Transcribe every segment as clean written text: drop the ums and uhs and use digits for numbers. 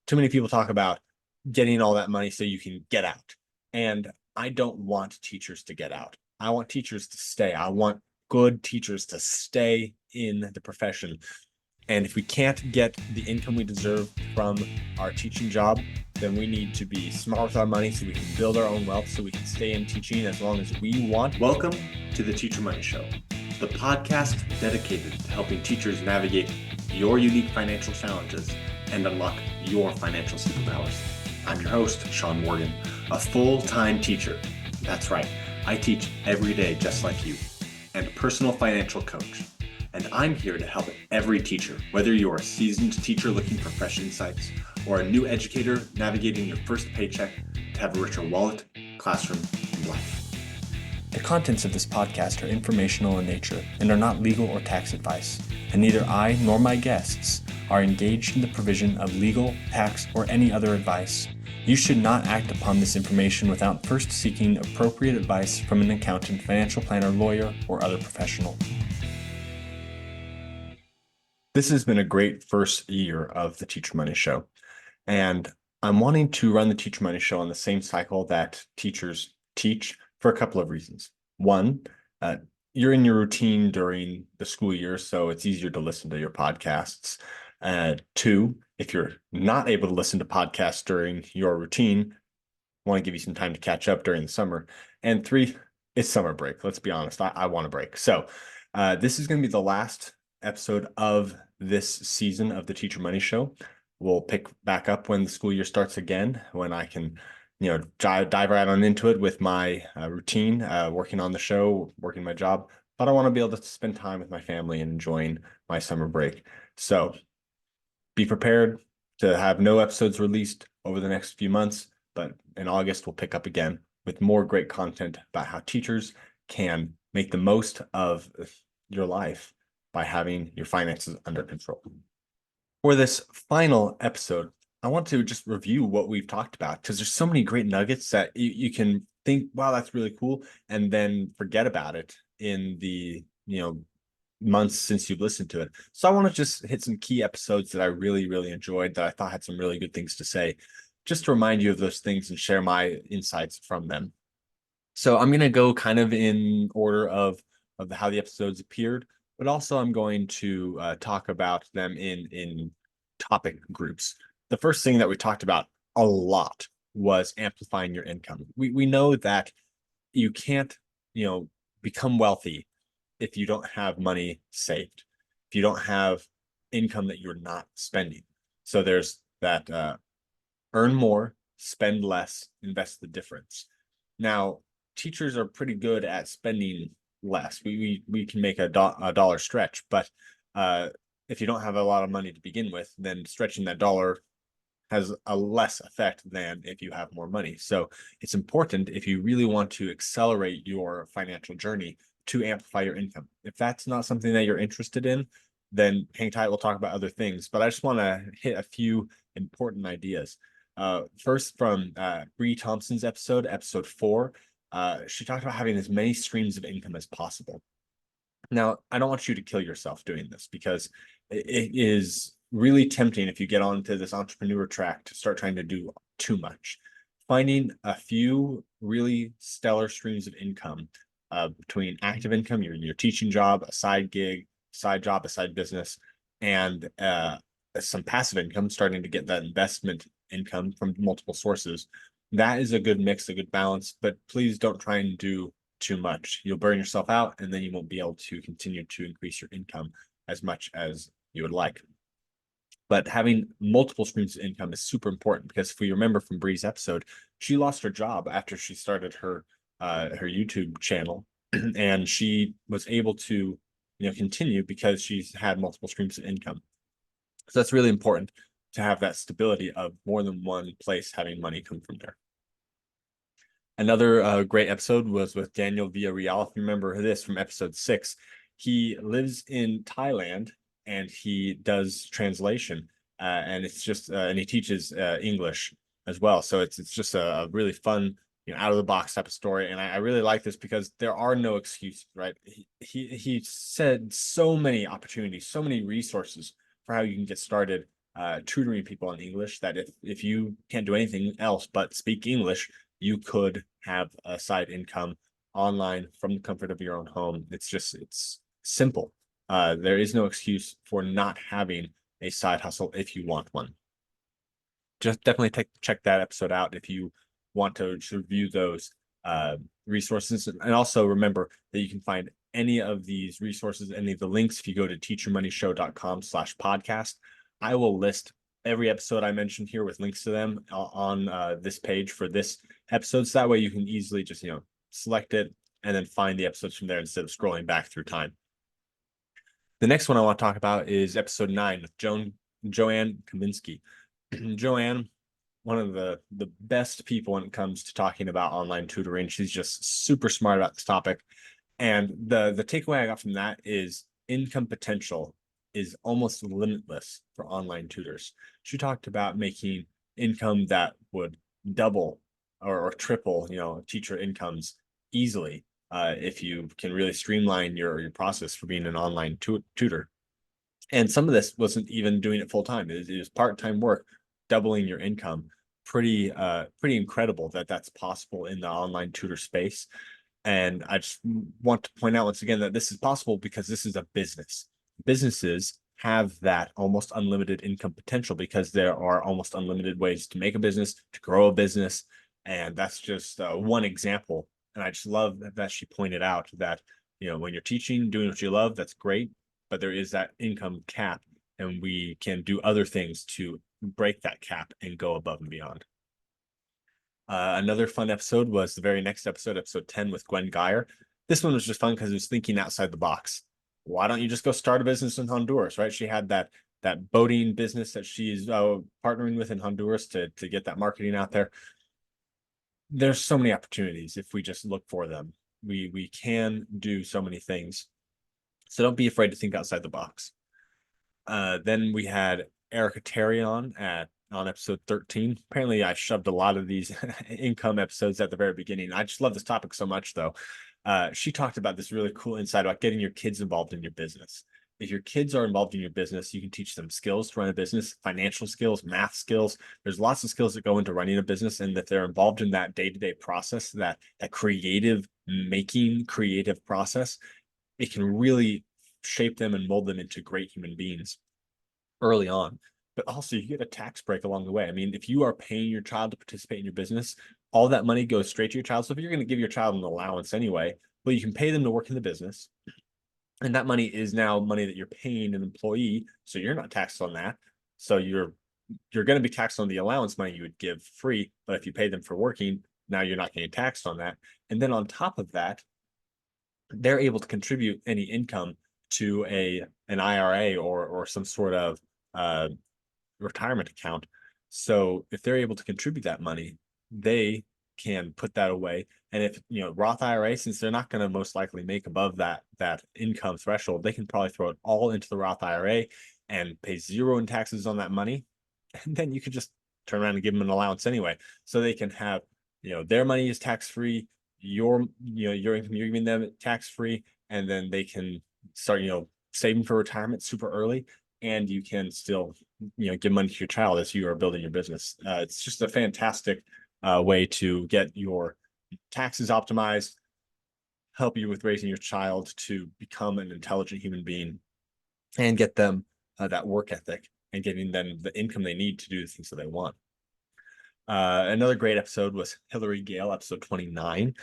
too many people talk about getting all that money so you can get out. And I don't want teachers to get out. I want teachers to stay. I want good teachers to stay in the profession. And if we can't get the income we deserve from our teaching job, then we need to be smart with our money so we can build our own wealth so we can stay in teaching as long as we want. Welcome to the Teacher Money Show, the podcast dedicated to helping teachers navigate your unique financial challenges and unlock your financial superpowers. I'm your host, Shaun Morgan, a full-time teacher. That's right, I teach every day just like you, and personal financial coach. And I'm here to help every teacher, whether you're a seasoned teacher looking for fresh insights or a new educator navigating your first paycheck, to have a richer wallet, classroom, and life. The contents of this podcast are informational in nature and are not legal or tax advice, and neither I nor my guests are engaged in the provision of legal, tax, or any other advice. You should not act upon this information without first seeking appropriate advice from an accountant, financial planner, lawyer, or other professional. This has been a great first year of the Teacher Money Show. And I'm wanting to run the Teacher Money Show on the same cycle that teachers teach for a couple of reasons. One, you're in your routine during the school year, so it's easier to listen to your podcasts. Two, if you're not able to listen to podcasts during your routine, I want to give you some time to catch up during the summer. And three, it's summer break. Let's be honest, I want a break. So this is going to be the last episode of this season of the Teacher Money Show. We'll pick back up when the school year starts again, when I can, dive right on into it with my routine, working on the show, working my job. But I want to be able to spend time with my family and enjoying my summer break. So be prepared to have no episodes released over the next few months, but in August, we'll pick up again with more great content about how teachers can make the most of your life by having your finances under control. For this final episode, I want to just review what we've talked about because there's so many great nuggets that you can think, wow, that's really cool, and then forget about it in the months since you've listened to it. So I want to just hit some key episodes that I really, really enjoyed, that I thought had some really good things to say, just to remind you of those things and share my insights from them. So I'm going to go kind of in order of how the episodes appeared, but also I'm going to talk about them in topic groups. The first thing that we talked about a lot was amplifying your income. We know that you can't, become wealthy if you don't have money saved, if you don't have income that you're not spending. So there's that earn more, spend less, invest the difference. Now, teachers are pretty good at spending less. We can make a dollar stretch, but if you don't have a lot of money to begin with, then stretching that dollar has a less effect than if you have more money. So it's important, if you really want to accelerate your financial journey, to amplify your income. If that's not something that you're interested in, then hang tight, we'll talk about other things. But I just want to hit a few important ideas. First, from Bree Thompson's episode 4, she talked about having as many streams of income as possible. Now, I don't want you to kill yourself doing this, because it is really tempting, if you get onto this entrepreneur track, to start trying to do too much. Finding a few really stellar streams of income, between active income, your teaching job, a side gig, side job, a side business, and some passive income, starting to get that investment income from multiple sources. That is a good mix, a good balance, but please don't try and do too much. You'll burn yourself out, and then you won't be able to continue to increase your income as much as you would like. But having multiple streams of income is super important, because if we remember from Bree's episode, she lost her job after she started her YouTube channel, and she was able to continue because she's had multiple streams of income. So that's really important, to have that stability of more than one place having money come from there. Another great episode was with Daniel Villarreal. If you remember this from episode 6, he lives in Thailand and he does translation, and it's just and he teaches English as well. So it's just a really fun, out of the box type of story. And I really like this because there are no excuses, right? He said so many opportunities, so many resources for how you can get started tutoring people in English, that if you can't do anything else but speak English, you could have a side income online from the comfort of your own home. It's simple. There is no excuse for not having a side hustle if you want one. Just definitely check that episode out if you want to review those resources. And also remember that you can find any of these resources, any of the links, if you go to teachermoneyshow.com/podcast. I will list every episode I mentioned here with links to them on this page for this episode. So that way you can easily just, select it and then find the episodes from there instead of scrolling back through time. The next one I want to talk about is episode 9 with Joanne Kaminsky. Joanne, one of the best people when it comes to talking about online tutoring. She's just super smart about this topic. And the takeaway I got from that is income potential is almost limitless for online tutors. She talked about making income that would double or triple, teacher incomes easily if you can really streamline your process for being an online tutor. And some of this wasn't even doing it full time. It was part-time work, doubling your income. Pretty incredible that that's possible in the online tutor space. And I just want to point out once again that this is possible because this is a business. Businesses have that almost unlimited income potential because there are almost unlimited ways to make a business, to grow a business. And that's just one example. And I just love that she pointed out that, when you're teaching, doing what you love, that's great. But there is that income cap, and we can do other things to break that cap and go above and beyond. Another fun episode was the very next episode, episode 10 with Gwen Geyer. This one was just fun because it was thinking outside the box. Why don't you just go start a business in Honduras, right? She had that boating business that she's partnering with in Honduras to get that marketing out there. There's so many opportunities if we just look for them. We can do so many things. So don't be afraid to think outside the box. Then we had Erica Terry on episode 13. Apparently, I shoved a lot of these income episodes at the very beginning. I just love this topic so much, though. She talked about this really cool insight about getting your kids involved in your business. If your kids are involved in your business, you can teach them skills to run a business, financial skills, math skills. There's lots of skills that go into running a business, and that they're involved in that day-to-day process, that creative process, it can really shape them and mold them into great human beings early on. But also you get a tax break along the way. I mean, if you are paying your child to participate in your business, all that money goes straight to your child. So if you're going to give your child an allowance anyway, well, you can pay them to work in the business. And that money is now money that you're paying an employee. So you're not taxed on that. So you're going to be taxed on the allowance money you would give free. But if you pay them for working, now you're not getting taxed on that. And then on top of that, they're able to contribute any income to an IRA or some sort of retirement account. So if they're able to contribute that money, they can put that away. And if Roth IRA, since they're not going to most likely make above that income threshold, they can probably throw it all into the Roth IRA and pay zero in taxes on that money. And then you could just turn around and give them an allowance anyway. So they can have, their money is tax free, your income you're giving them tax free, and then they can start saving for retirement super early, and you can still give money to your child as you are building your business. It's just a fantastic way to get your taxes optimized, help you with raising your child to become an intelligent human being, and get them that work ethic and getting them the income they need to do the things that they want. Another great episode was Hillary Gale, episode 29.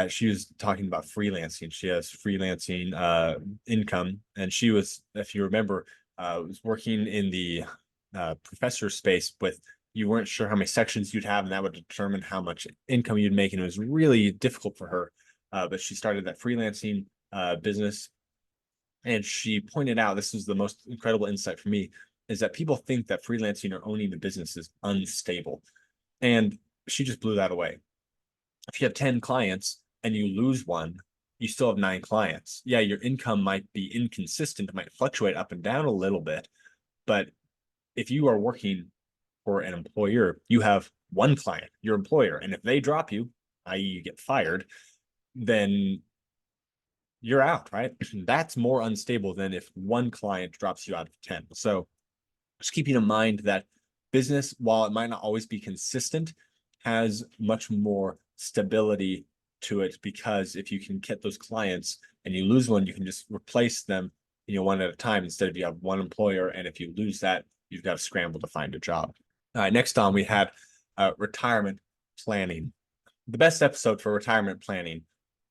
She was talking about freelancing. She has freelancing income, and she was, if you remember, was working in the professor space with, you weren't sure how many sections you'd have, and that would determine how much income you'd make, and it was really difficult for her. But she started that freelancing business, and she pointed out, this was the most incredible insight for me, is that people think that freelancing or owning the business is unstable. And she just blew that away. If you have 10 clients and you lose one, you still have 9 clients. Yeah, your income might be inconsistent, it might fluctuate up and down a little bit. But if you are working for an employer, you have one client, your employer. And if they drop you, i.e., you get fired, then you're out, right? That's more unstable than if one client drops you out of 10. So Just keeping in mind that business, while it might not always be consistent, has much more stability to it, because if you can get those clients and you lose one, you can just replace them, one at a time, instead of you have one employer. And if you lose that, you've got to scramble to find a job. All right, next on we had retirement planning. The best episode for retirement planning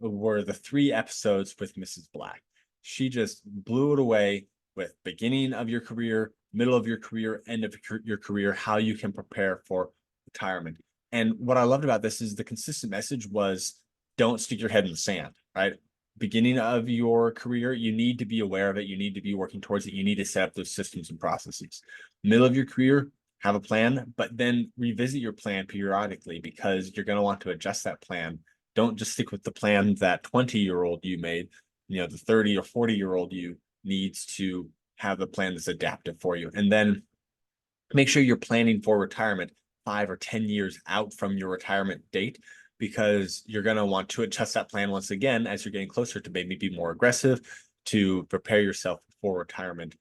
were the 3 episodes with Mrs. Black. She just blew it away with beginning of your career, middle of your career, end of your career, how you can prepare for retirement. And what I loved about this is the consistent message was, don't stick your head in the sand, right? Beginning of your career, you need to be aware of it. You need to be working towards it. You need to set up those systems and processes. Middle of your career, have a plan, but then revisit your plan periodically, because you're going to want to adjust that plan. Don't just stick with the plan that 20-year-old you made. The 30 or 40-year-old you needs to have a plan that's adaptive for you. And then make sure you're planning for retirement 5 or 10 years out from your retirement date, because you're going to want to adjust that plan once again as you're getting closer to maybe be more aggressive to prepare yourself for retirement.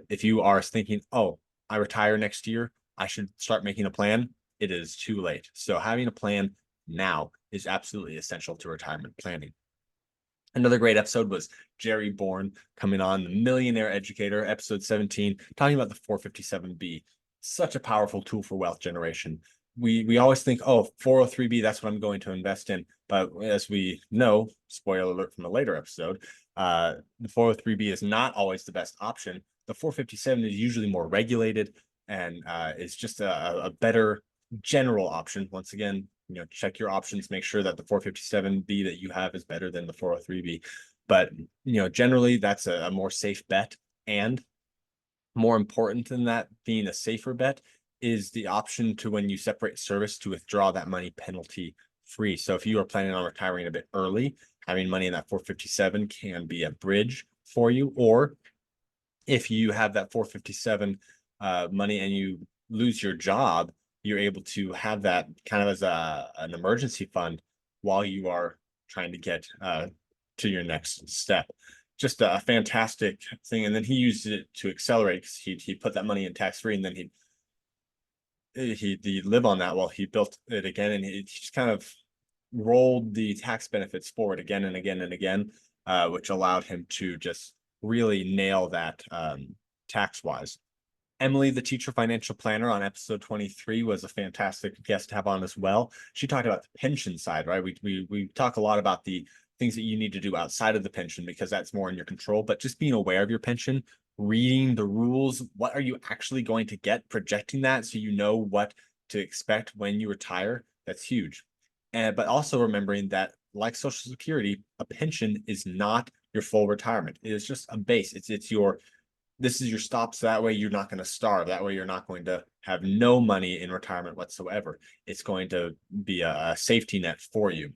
If you are thinking, oh, I retire next year, I should start making a plan, it is too late. So having a plan now is absolutely essential to retirement planning. Another great episode was Jerry Bourne coming on, the millionaire educator, episode 17, talking about the 457B. Such a powerful tool for wealth generation. We always think, oh, 403B, that's what I'm going to invest in. But as we know, spoiler alert from a later episode, the 403B is not always the best option. The 457 is usually more regulated and is just a better general option. Once again, check your options, make sure that the 457B that you have is better than the 403B. But, generally that's a more safe bet. And more important than that being a safer bet is the option to, when you separate service, to withdraw that money penalty free. So if you are planning on retiring a bit early, having money in that 457 can be a bridge for you. Or if you have that 457 money and you lose your job, you're able to have that kind of as an emergency fund while you are trying to get to your next step. Just a fantastic thing. And then he used it to accelerate, because he put that money in tax free, and then he'd live on that while he built it again. And he just kind of rolled the tax benefits forward again and again and again, which allowed him to just really nail that tax wise. Emily, the teacher financial planner, on episode 23 was a fantastic guest to have on as well. She talked about the pension side, right? We talk a lot about the things that you need to do outside of the pension, because that's more in your control, but just being aware of your pension, reading the rules, what are you actually going to get, projecting that so you know what to expect when you retire, that's huge. But also remembering that, like Social Security, a pension is not your full retirement. It is just a base. This is your stop, so that way you're not going to starve. That way you're not going to have no money in retirement whatsoever. It's going to be a safety net for you.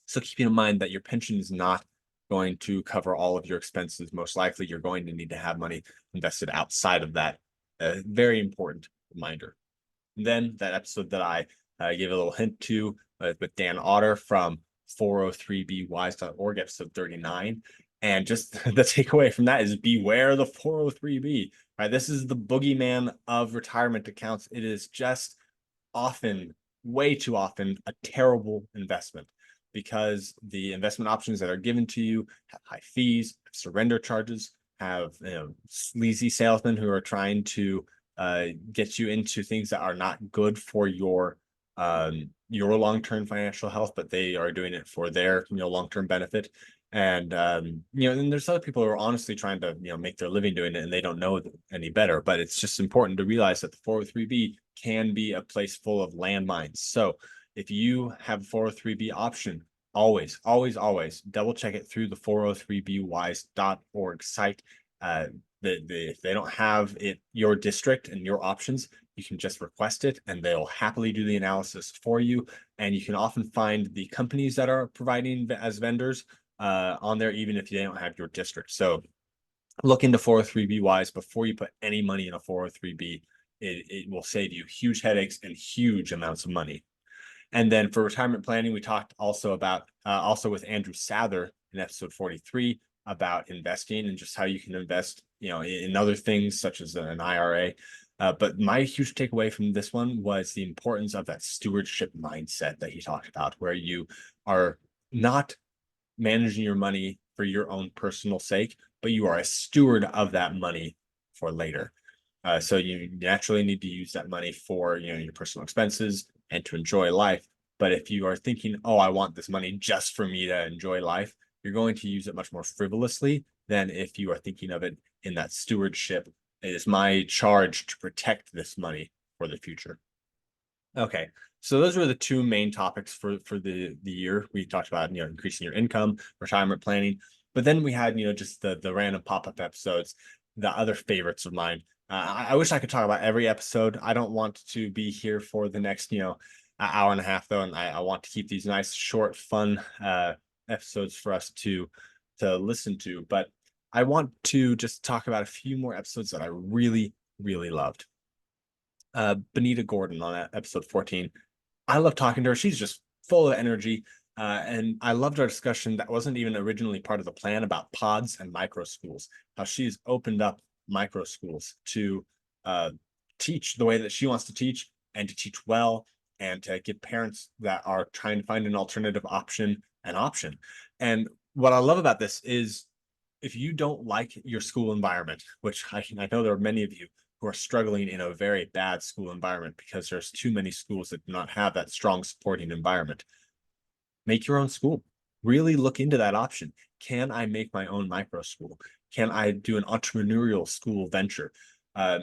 So keeping in mind that your pension is not going to cover all of your expenses. Most likely you're going to need to have money invested outside of that. A very important reminder. And then that episode that I gave a little hint to with Dan Otter from 403bwise.org, episode 39. And just the takeaway from that is, beware the 403b, right? This is the boogeyman of retirement accounts. It is just often, way too often, a terrible investment, because the investment options that are given to you have high fees, surrender charges, have sleazy salesmen who are trying to get you into things that are not good for your long-term financial health, but they are doing it for their long-term benefit. And and there's other people who are honestly trying to make their living doing it, and they don't know any better. But it's just important to realize that the 403b can be a place full of landmines. So if you have a 403b option, always double check it through the 403bwise.org site. If they don't have it, your district and your options, you can just request it and they'll happily do the analysis for you. And you can often find the companies that are providing as vendors on there, even if they don't have your district. So look into 403b wise before you put any money in a 403b. It will save you huge headaches and huge amounts of money. And then for retirement planning, we talked also about also with Andrew Sather in episode 43 about investing and just how you can invest in other things such as an IRA. But my huge takeaway from this one was the importance of that stewardship mindset that he talked about, where you are not managing your money for your own personal sake, but you are a steward of that money for later. So you naturally need to use that money for your personal expenses and to enjoy life. But if you are thinking, oh, I want this money just for me to enjoy life, you're going to use it much more frivolously than if you are thinking of it in that stewardship. It is my charge to protect this money for the future. Okay, so those were the two main topics for the year. We talked about increasing your income, retirement planning, but then we had just the random pop-up episodes, the other favorites of mine. I wish I could talk about every episode. I don't want to be here for the next an hour and a half though, and I want to keep these nice, short, fun episodes for us to listen to. But I want to just talk about a few more episodes that I really, really loved. Benita Gordon on episode 14. I love talking to her. She's just full of energy. And I loved our discussion that wasn't even originally part of the plan about pods and micro schools, how she's opened up micro schools to teach the way that she wants to teach and to teach well and to give parents that are trying to find an alternative option an option. And what I love about this is if you don't like your school environment, which I know there are many of you who are struggling in a very bad school environment because there's too many schools that do not have that strong supporting environment, make your own school. Really look into that option. Can I make my own micro school? Can I do an entrepreneurial school venture?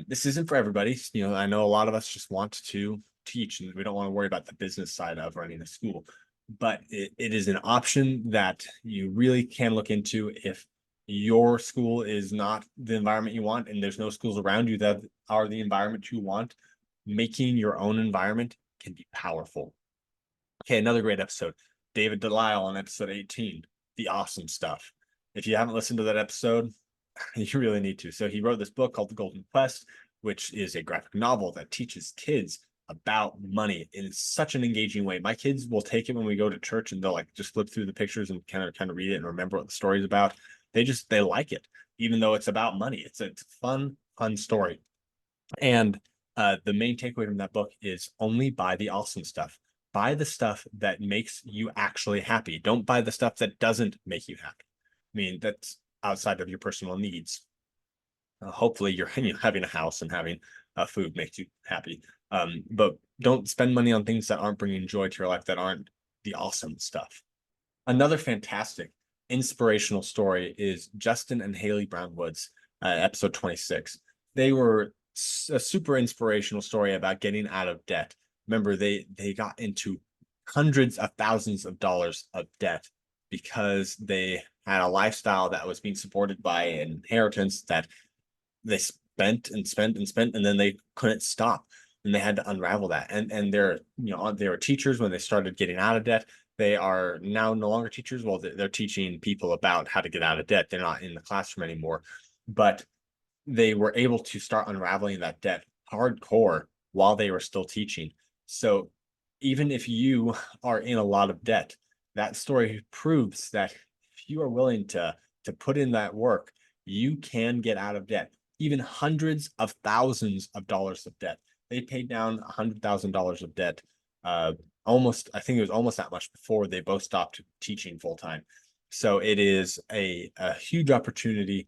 This isn't for everybody. I know a lot of us just want to teach and we don't want to worry about the business side of running a school, but it is an option that you really can look into if your school is not the environment you want and there's no schools around you that are the environment you want. Making your own environment can be powerful. Okay, another great episode. David Delisle on episode 18, the awesome stuff. If you haven't listened to that episode, you really need to. So he wrote this book called The Golden Quest, which is a graphic novel that teaches kids about money in such an engaging way. My kids will take it when we go to church and they'll just flip through the pictures and kind of read it and remember what the story's about. They like it, even though it's about money. It's a fun story. And the main takeaway from that book is only buy the awesome stuff. Buy the stuff that makes you actually happy. Don't buy the stuff that doesn't make you happy. I mean, that's outside of your personal needs. Hopefully you're having a house and having food makes you happy. But don't spend money on things that aren't bringing joy to your life, that aren't the awesome stuff. Another fantastic inspirational story is Justin and Haley Brown Woods, episode 26. They were a super inspirational story about getting out of debt. Remember, they got into hundreds of thousands of dollars of debt because they had a lifestyle that was being supported by an inheritance that they spent and spent and spent, and then they couldn't stop, and they had to unravel that. And they're they were teachers when they started getting out of debt. They are now no longer teachers. Well, they're teaching people about how to get out of debt. They're not in the classroom anymore, but they were able to start unraveling that debt hardcore while they were still teaching. So even if you are in a lot of debt, that story proves that if you are willing to put in that work, you can get out of debt, even hundreds of thousands of dollars of debt. They paid down $100,000 of debt. I think it was almost that much before they both stopped teaching full time. So it is a huge opportunity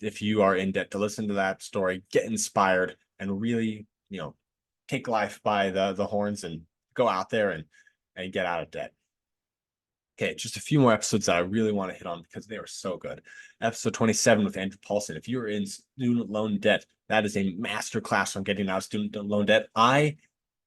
if you are in debt to listen to that story, get inspired, and really, take life by the horns and go out there and get out of debt. Okay, just a few more episodes that I really want to hit on because they are so good. Episode 27 with Andrew Paulson. If you're in student loan debt, that is a master class on getting out of student loan debt. I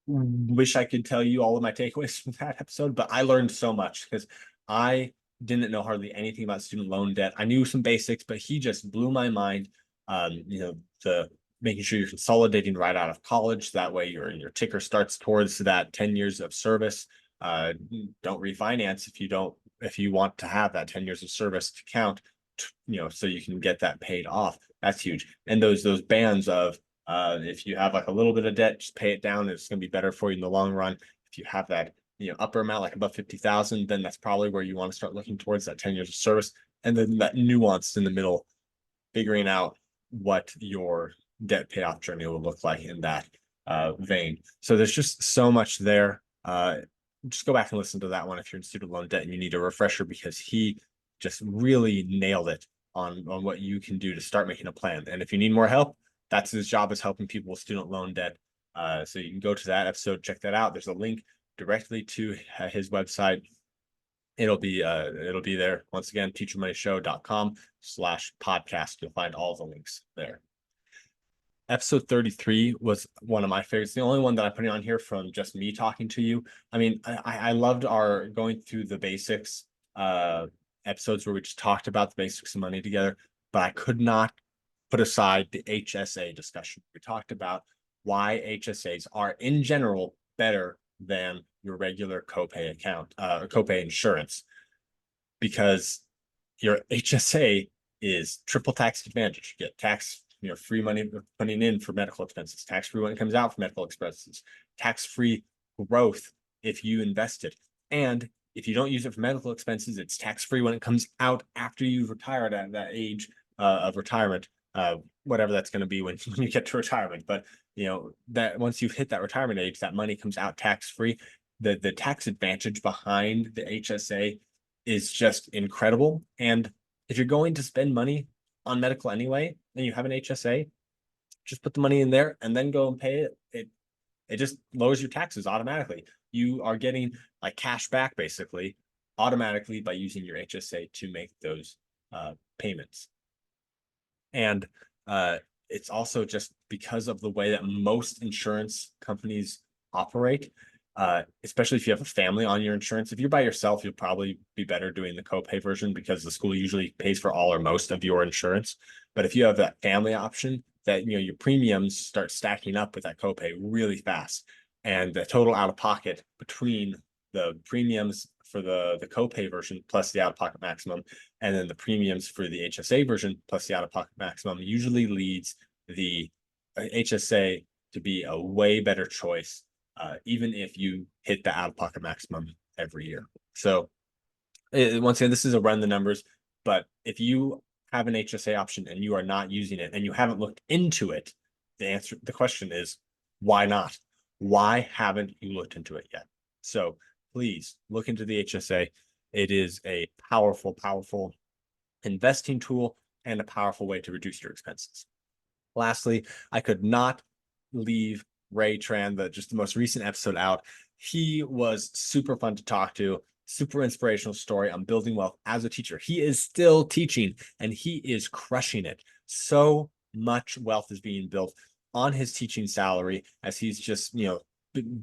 wish I could tell you all of my takeaways from that episode, but I learned so much because I didn't know hardly anything about student loan debt. I knew some basics, but he just blew my mind. The making sure you're consolidating right out of college. That way your ticker starts towards that 10 years of service. Don't refinance if you want to have that 10 years of service to count, so you can get that paid off. That's huge. And those bands of if you have a little bit of debt, just pay it down. It's going to be better for you in the long run. If you have that upper amount, like above 50,000, then that's probably where you want to start looking towards that 10 years of service. And then that nuance in the middle, figuring out what your debt payoff journey will look like in that vein. So there's just so much there. Just go back and listen to that one if you're in student loan debt and you need a refresher, because he just really nailed it on what you can do to start making a plan. And if you need more help, that's his job, is helping people with student loan debt. So you can go to that episode, check that out. There's a link directly to his website. It'll be there. Once again, teachermoneyshow.com/podcast. You'll find all the links there. Episode 33 was one of my favorites. The only one that I'm putting on here from just me talking to you. I mean, I loved our going through the basics episodes where we just talked about the basics of money together, but I could not put aside the HSA discussion. We talked about why HSAs are in general better than your regular copay account, copay insurance, because your HSA is triple tax advantage. You get tax, free money putting in for medical expenses, tax-free when it comes out for medical expenses, tax-free growth if you invest it. And if you don't use it for medical expenses, it's tax-free when it comes out after you've retired at that age of retirement, whatever that's going to be when you get to retirement. But that once you've hit that retirement age, that money comes out tax-free. The tax advantage behind the HSA is just incredible. And if you're going to spend money on medical anyway, and you have an HSA, just put the money in there and then go and pay it. It just lowers your taxes automatically. You are getting like cash back basically automatically by using your HSA to make those payments. And it's also just because of the way that most insurance companies operate, especially if you have a family on your insurance. If you're by yourself, you'll probably be better doing the copay version because the school usually pays for all or most of your insurance. But if you have that family option, that your premiums start stacking up with that copay really fast, and the total out of pocket between the premiums for the copay version plus the out of pocket maximum, and then the premiums for the HSA version plus the out of pocket maximum, usually leads the HSA to be a way better choice, even if you hit the out of pocket maximum every year. So once again, this is a run the numbers, but if you have an HSA option and you are not using it and you haven't looked into it, the question is, why not? Why haven't you looked into it yet? So please look into the HSA. It is a powerful, powerful investing tool and a powerful way to reduce your expenses. Lastly, I could not leave Ray Tran, the most recent episode out. He was super fun to talk to. Super inspirational story on building wealth as a teacher. He is still teaching and he is crushing it. So much wealth is being built on his teaching salary as he's just,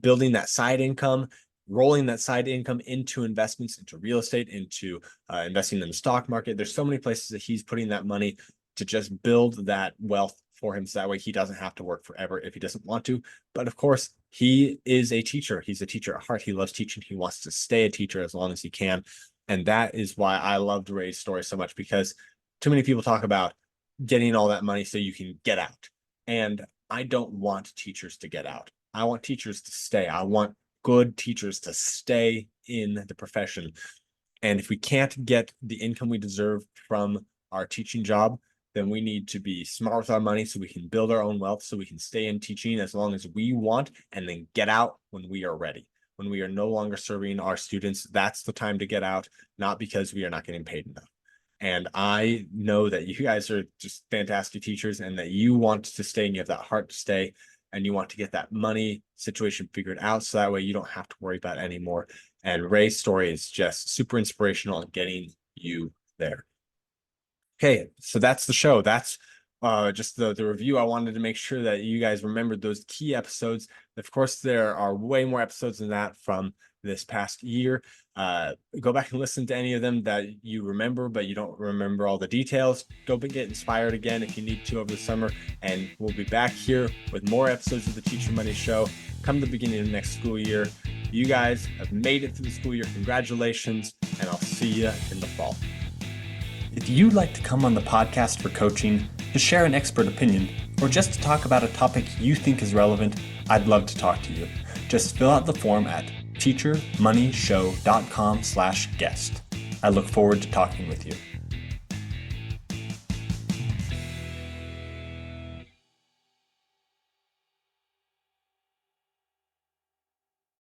building that side income, rolling that side income into investments, into real estate, into investing in the stock market. There's so many places that he's putting that money to just build that wealth for him, so that way he doesn't have to work forever if he doesn't want to. But of course, he is a teacher. He's a teacher at heart. He loves teaching. He wants to stay a teacher as long as he can. And that is why I loved Ray's story so much, because too many people talk about getting all that money so you can get out. And I don't want teachers to get out. I want teachers to stay. I want good teachers to stay in the profession. And if we can't get the income we deserve from our teaching job, then we need to be smart with our money so we can build our own wealth, so we can stay in teaching as long as we want, and then get out when we are ready. When we are no longer serving our students, that's the time to get out, not because we are not getting paid enough. And I know that you guys are just fantastic teachers and that you want to stay and you have that heart to stay and you want to get that money situation figured out so that way you don't have to worry about it anymore. And Ray's story is just super inspirational in getting you there. Okay, so that's the show. That's just the review. I wanted to make sure that you guys remembered those key episodes. Of course, there are way more episodes than that from this past year. Go back and listen to any of them that you remember, but you don't remember all the details. Go get inspired again if you need to over the summer. And we'll be back here with more episodes of the Teacher Money Show come the beginning of the next school year. You guys have made it through the school year. Congratulations, and I'll see you in the fall. If you'd like to come on the podcast for coaching, to share an expert opinion, or just to talk about a topic you think is relevant, I'd love to talk to you. Just fill out the form at teachermoneyshow.com/guest. I look forward to talking with you.